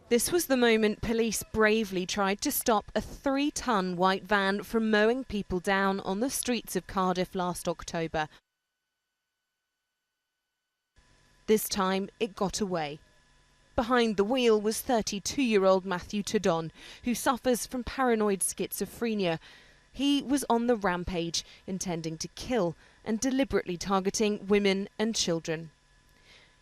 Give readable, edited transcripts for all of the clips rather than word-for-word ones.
This was the moment police bravely tried to stop a 3-ton white van from mowing people down on the streets of Cardiff last October. This time it got away. Behind the wheel was 32-year-old Matthew Tvrdon, who suffers from paranoid schizophrenia. He was on the rampage, intending to kill and deliberately targeting women and children.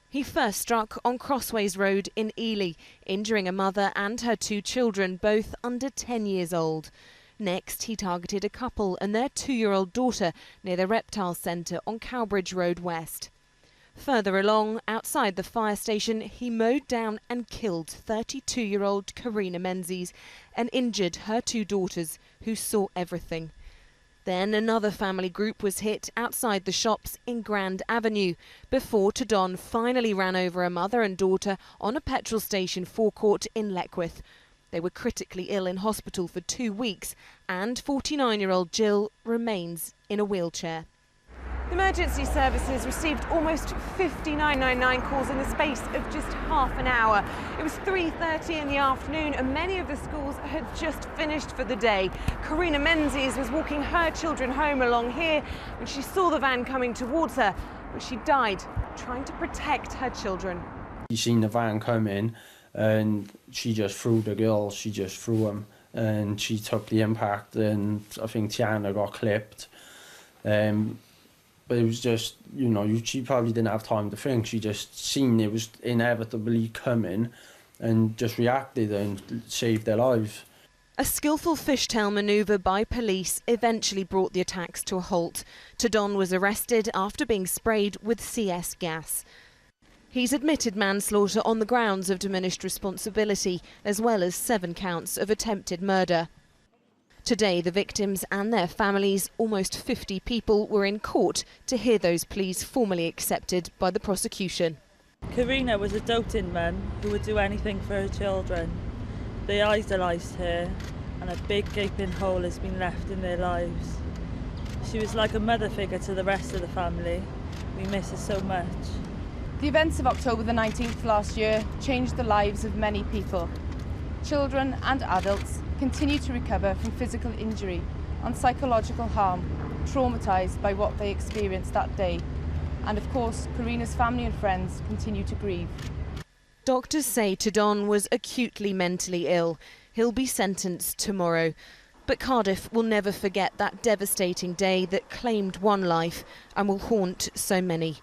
He first struck on Crossways Road in Ely, injuring a mother and her 2 children, both under 10 years old. Next, he targeted a couple and their 2-year-old daughter near the Reptile Centre on Cowbridge Road West. Further along, outside the fire station, he mowed down and killed 32-year-old Carina Menzies and injured her 2 daughters, who saw everything. Then another family group was hit outside the shops in Grand Avenue before Tvrdon finally ran over a mother and daughter on a petrol station forecourt in Leckwith. They were critically ill in hospital for 2 weeks, and 49-year-old Jill remains in a wheelchair. The emergency services received almost 50 999 calls in the space of just half an hour. It was 3:30 in the afternoon and many of the schools had just finished for the day. Carina Menzies was walking her children home along here when she saw the van coming towards her, but she died trying to protect her children. She seen the van come in and she just threw the girls, she just threw them, and she took the impact, and I think Tiana got clipped. But it was just, you know, she probably didn't have time to think. She just seen it was inevitably coming and just reacted and saved their lives. A skillful fishtail manoeuvre by police eventually brought the attacks to a halt. Tvrdon was arrested after being sprayed with CS gas. He's admitted manslaughter on the grounds of diminished responsibility, as well as 7 counts of attempted murder. Today, the victims and their families, almost 50 people, were in court to hear those pleas formally accepted by the prosecution. Carina was a doting mum who would do anything for her children. They idolised her, and a big gaping hole has been left in their lives. She was like a mother figure to the rest of the family. We miss her so much. The events of October the 19th last year changed the lives of many people. Children and adults continue to recover from physical injury and psychological harm, traumatised by what they experienced that day. And of course, Carina's family and friends continue to grieve. Doctors say Tvrdon was acutely mentally ill. He'll be sentenced tomorrow. But Cardiff will never forget that devastating day that claimed 1 life and will haunt so many.